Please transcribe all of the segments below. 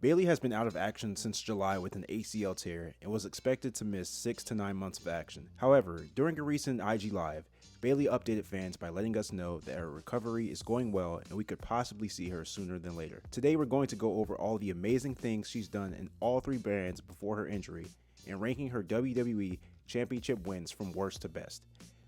Bayley has been out of action since July with an ACL tear and was expected to miss 6 to 9 months of action. However, during a recent IG Live, Bayley updated fans by letting us know that her recovery is going well and we could possibly see her sooner than later. Today we're going to go over all the amazing things she's done in all three brands before her injury and ranking her WWE Championship wins from worst to best.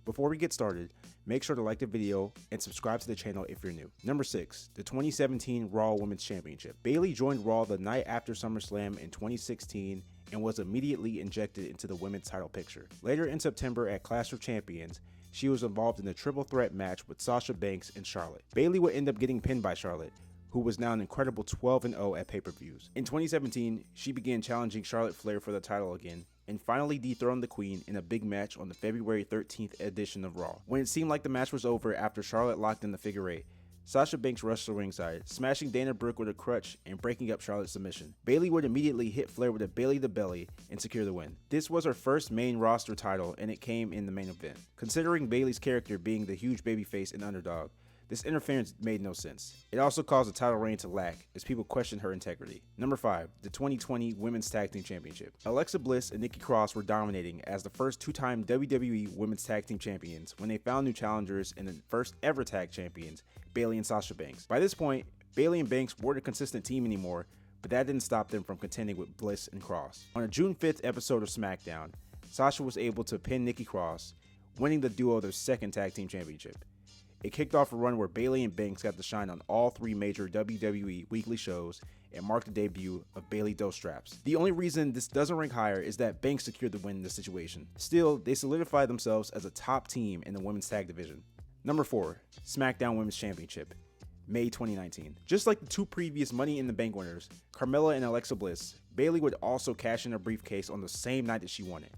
Before we get started, make sure to like the video and subscribe to the channel if you're new. Number 6, the 2017 Raw Women's Championship. Bayley joined Raw the night after SummerSlam in 2016 and was immediately injected into the women's title picture. Later in September at Clash of Champions, she was involved in a triple threat match with Sasha Banks and Charlotte. Bayley would end up getting pinned by Charlotte, who was now an incredible 12-0 at pay-per-views. In 2017, she began challenging Charlotte Flair for the title again, and finally dethroned the Queen in a big match on the February 13th edition of Raw. When it seemed like the match was over after Charlotte locked in the figure 8, Sasha Banks rushed to ringside, smashing Dana Brooke with a crutch and breaking up Charlotte's submission. Bayley would immediately hit Flair with a Bayley to belly and secure the win. This was her first main roster title, and it came in the main event. Considering Bayley's character being the huge babyface and underdog, this interference made no sense. It also caused the title reign to lack as people questioned her integrity. Number 5, the 2020 Women's Tag Team Championship. Alexa Bliss and Nikki Cross were dominating as the first two-time WWE Women's Tag Team Champions when they found new challengers in the first ever tag champions, Bayley and Sasha Banks. By this point, Bayley and Banks weren't a consistent team anymore, but that didn't stop them from contending with Bliss and Cross. On a June 5th episode of Smackdown, Sasha was able to pin Nikki Cross, winning the duo their second tag team championship. It kicked off a run where Bayley and Banks got to shine on all three major WWE weekly shows and marked the debut of Bayley Doe Straps. The only reason this doesn't rank higher is that Banks secured the win in this situation. Still, they solidified themselves as a top team in the women's tag division. Number 4, SmackDown Women's Championship, May 2019. Just like the two previous Money in the Bank winners, Carmella and Alexa Bliss, Bayley would also cash in her briefcase on the same night that she won it.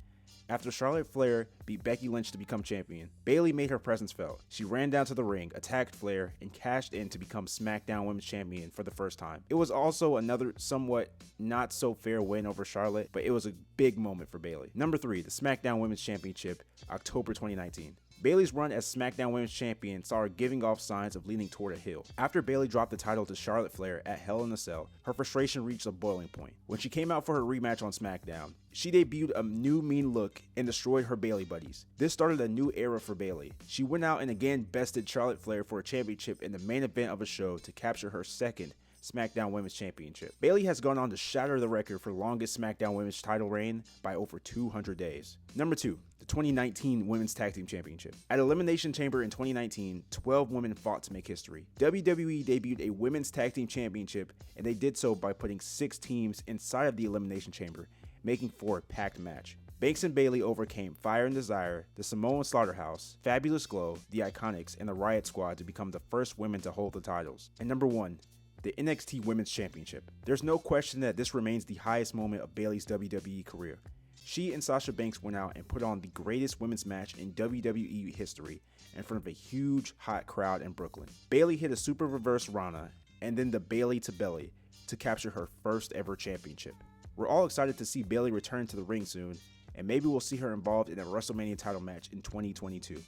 After Charlotte Flair beat Becky Lynch to become champion, Bayley made her presence felt. She ran down to the ring, attacked Flair, and cashed in to become SmackDown Women's Champion for the first time. It was also another somewhat not so fair win over Charlotte, but it was a big moment for Bayley. Number 3, the SmackDown Women's Championship, October 2019. Bayley's run as SmackDown Women's Champion saw her giving off signs of leaning toward a heel. After Bayley dropped the title to Charlotte Flair at Hell in a Cell, her frustration reached a boiling point. When she came out for her rematch on SmackDown, she debuted a new mean look and destroyed her Bayley buddies. This started a new era for Bayley. She went out and again bested Charlotte Flair for a championship in the main event of a show to capture her second SmackDown Women's Championship. Bayley has gone on to shatter the record for longest SmackDown Women's title reign by over 200 days. Number 2, the 2019 Women's Tag Team Championship. At Elimination Chamber in 2019, 12 women fought to make history. WWE debuted a Women's Tag Team Championship, and they did so by putting 6 teams inside of the Elimination Chamber, making for a packed match. Banks and Bayley overcame Fire and Desire, the Samoan Slaughterhouse, Fabulous Glow, the Iconics, and the Riot Squad to become the first women to hold the titles. And number 1, the NXT Women's Championship. There's no question that this remains the highest moment of Bayley's WWE career. She and Sasha Banks went out and put on the greatest women's match in WWE history in front of a huge, hot crowd in Brooklyn. Bayley hit a super reverse Rana and then the Bayley to belly to capture her first ever championship. We're all excited to see Bayley return to the ring soon, and maybe we'll see her involved in a WrestleMania title match in 2022.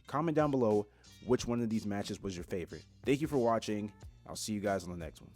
Comment down below which one of these matches was your favorite. Thank you for watching. I'll see you guys on the next one.